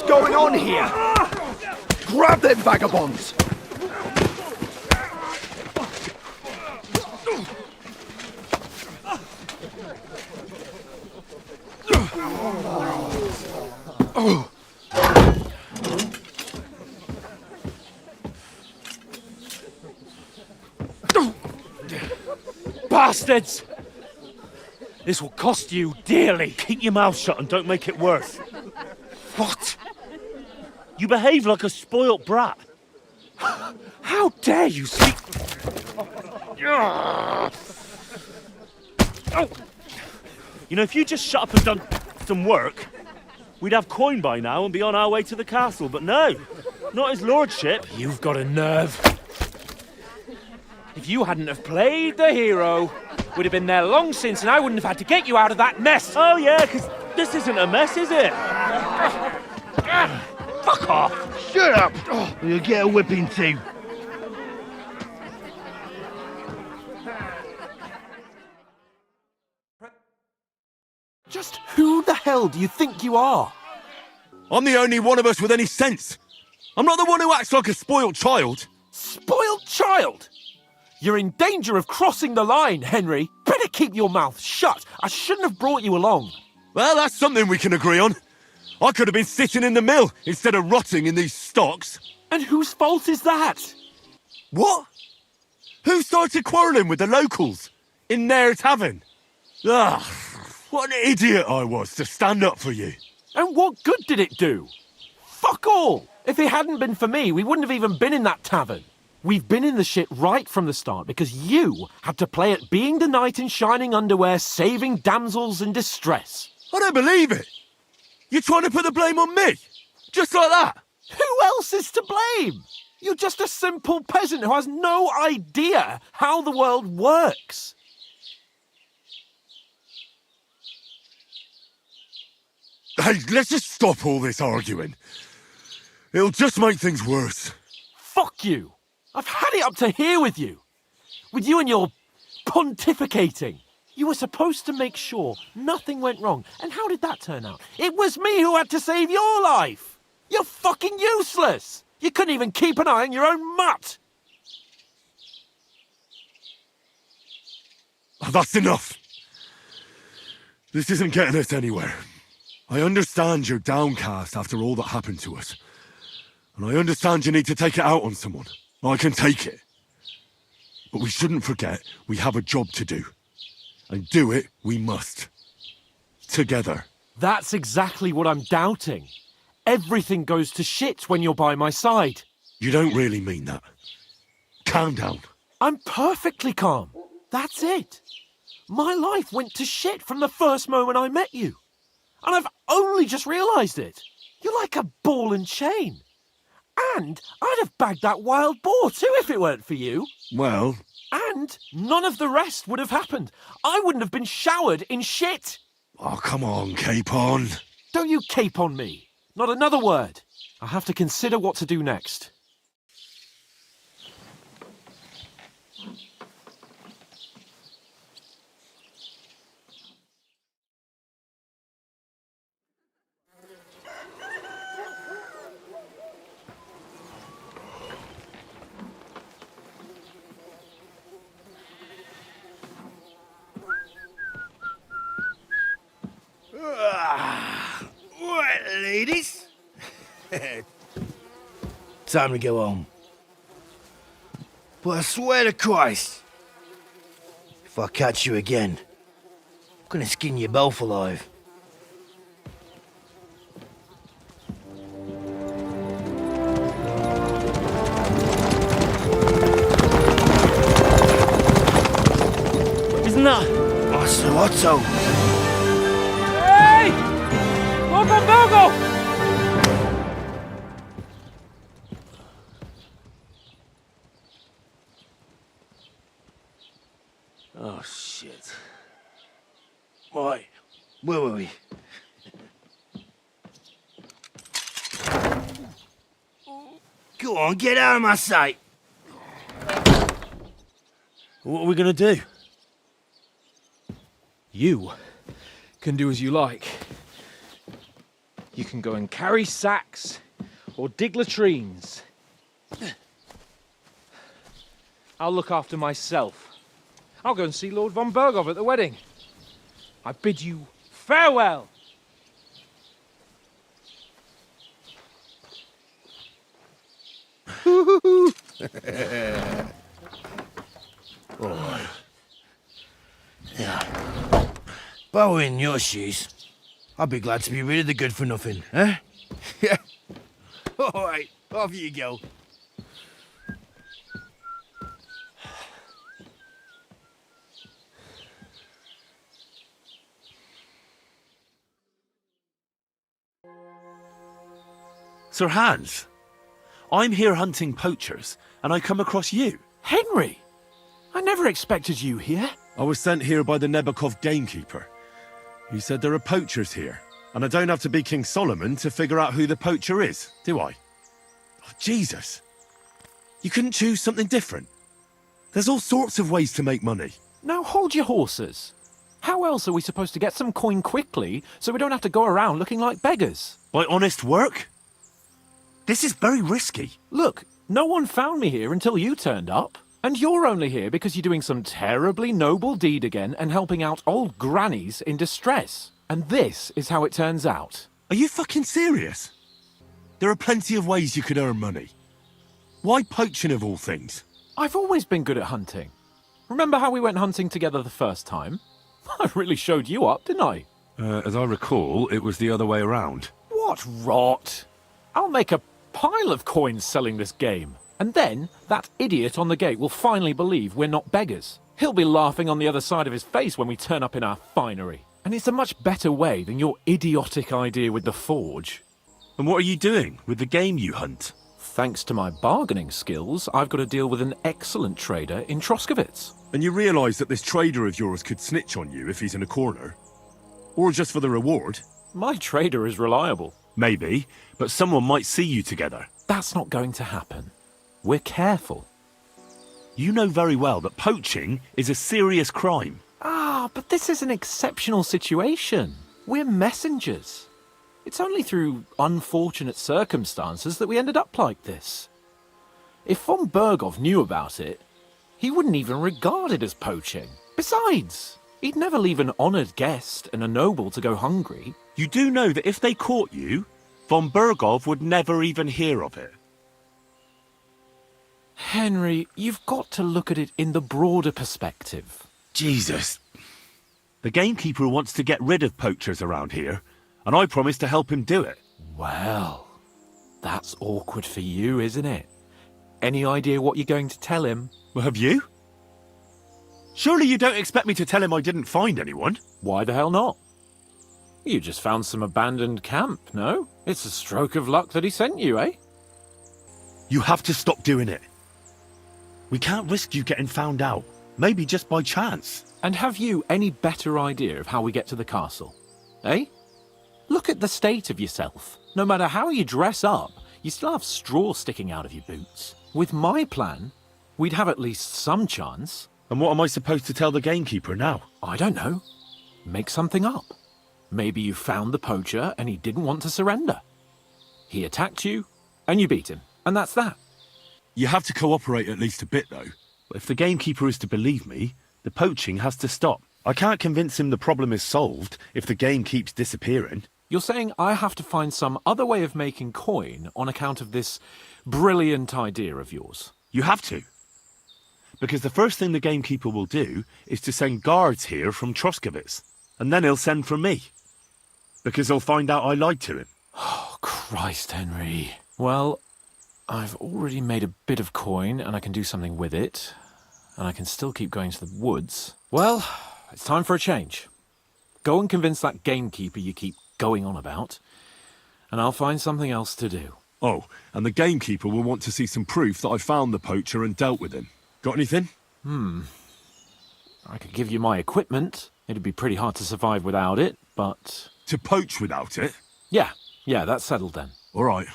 going on here? Grab them vagabonds! Bastards! This will cost you dearly. Keep your mouth shut and don't make it worse. What? You behave like a spoilt brat. How dare you speak... You know, if you just shut up and done some work, we'd have coin by now and be on our way to the castle, but no, not his lordship. You've got a nerve. If you hadn't have played the hero, we'd have been there long since and I wouldn't have had to get you out of that mess. Oh yeah, because this isn't a mess, is it? Fuck off! Shut up! Or you'll get a whipping too. Just who the hell do you think you are? I'm the only one of us with any sense. I'm not the one who acts like a spoiled child. Spoiled child? You're in danger of crossing the line, Henry. Better keep your mouth shut. I shouldn't have brought you along. Well, that's something we can agree on. I could have been sitting in the mill instead of rotting in these stocks. And whose fault is that? What? Who started quarrelling with the locals in their tavern? Ah, what an idiot I was to stand up for you. And what good did it do? Fuck all! If it hadn't been for me, we wouldn't have even been in that tavern. We've been in the shit right from the start because you had to play at being the knight in shining underwear, saving damsels in distress. I don't believe it. You're trying to put the blame on me? Just like that? Who else is to blame? You're just a simple peasant who has no idea how the world works. Hey, let's just stop all this arguing. It'll just make things worse. Fuck you. I've had it up to here with you. With you and your pontificating. You were supposed to make sure nothing went wrong. And how did that turn out? It was me who had to save your life. You're fucking useless. You couldn't even keep an eye on your own mutt. Oh, that's enough. This isn't getting us anywhere. I understand you're downcast after all that happened to us. And I understand you need to take it out on someone. I can take it. But we shouldn't forget we have a job to do. And do it we must. Together. That's exactly what I'm doubting. Everything goes to shit when you're by my side. You don't really mean that. Calm down. I'm perfectly calm. That's it. My life went to shit from the first moment I met you. And I've only just realised it. You're like a ball and chain. And I'd have bagged that wild boar too if it weren't for you. Well... And none of the rest would have happened. I wouldn't have been showered in shit. Oh, come on, Capon. Don't you cape on me. Not another word. I have to consider what to do next. Right, ladies. Time to go home. But I swear to Christ, if I catch you again, I'm gonna skin you both alive. Isn't that... Otto, Otto! Hey! Bogo, Bogo! Oh, shit. Right, where were we? Go on, get out of my sight! What are we gonna do? You can do as you like. You can go and carry sacks or dig latrines. I'll look after myself. I'll go and see Lord von Bergov at the wedding. I bid you farewell. If I were in your shoes, I'd be glad to be rid of the good-for-nothing, eh? Yeah. All right, off you go. Sir Hans, I'm here hunting poachers, and I come across you. Henry! I never expected you here. I was sent here by the Nebakov gamekeeper. He said there are poachers here, and I don't have to be King Solomon to figure out who the poacher is, do I? Oh, Jesus. You couldn't choose something different? There's all sorts of ways to make money. Now hold your horses. How else are we supposed to get some coin quickly so we don't have to go around looking like beggars? By honest work? This is very risky. Look, no one found me here until you turned up. And you're only here because you're doing some terribly noble deed again and helping out old grannies in distress. And this is how it turns out. Are you fucking serious? There are plenty of ways you could earn money. Why poaching of all things? I've always been good at hunting. Remember how we went hunting together the first time? I really showed you up, didn't I? As I recall, it was the other way around. What rot! I'll make a pile of coins selling this game. And then, that idiot on the gate will finally believe we're not beggars. He'll be laughing on the other side of his face when we turn up in our finery. And it's a much better way than your idiotic idea with the forge. And what are you doing with the game you hunt? Thanks to my bargaining skills, I've got to deal with an excellent trader in Troskowitz. And you realise that this trader of yours could snitch on you if he's in a corner? Or just for the reward? My trader is reliable. Maybe, but someone might see you together. That's not going to happen. We're careful. You know very well that poaching is a serious crime. Ah, but this is an exceptional situation. We're messengers. It's only through unfortunate circumstances that we ended up like this. If von Bergov knew about it, he wouldn't even regard it as poaching. Besides, he'd never leave an honoured guest and a noble to go hungry. You do know that if they caught you, von Bergov would never even hear of it. Henry, you've got to look at it in the broader perspective. Jesus. The gamekeeper wants to get rid of poachers around here, and I promised to help him do it. Well, that's awkward for you, isn't it? Any idea what you're going to tell him? Well, have you? Surely you don't expect me to tell him I didn't find anyone? Why the hell not? You just found some abandoned camp, no? It's a stroke of luck that he sent you, eh? You have to stop doing it. We can't risk you getting found out. Maybe just by chance. And have you any better idea of how we get to the castle? Eh? Look at the state of yourself. No matter how you dress up, you still have straw sticking out of your boots. With my plan, we'd have at least some chance. And what am I supposed to tell the gamekeeper now? I don't know. Make something up. Maybe you found the poacher and he didn't want to surrender. He attacked you and you beat him. And that's that. You have to cooperate at least a bit, though. If the gamekeeper is to believe me, the poaching has to stop. I can't convince him the problem is solved if the game keeps disappearing. You're saying I have to find some other way of making coin on account of this brilliant idea of yours? You have to. Because the first thing the gamekeeper will do is to send guards here from Troskowitz. And then he'll send for me. Because he'll find out I lied to him. Oh, Christ, Henry. Well, I've already made a bit of coin and I can do something with it. And I can still keep going to the woods. Well, it's time for a change. Go and convince that gamekeeper you keep going on about. And I'll find something else to do. Oh, and the gamekeeper will want to see some proof that I found the poacher and dealt with him. Got anything? I could give you my equipment. It'd be pretty hard to survive without it, but... To poach without it? Yeah, that's settled then. All right.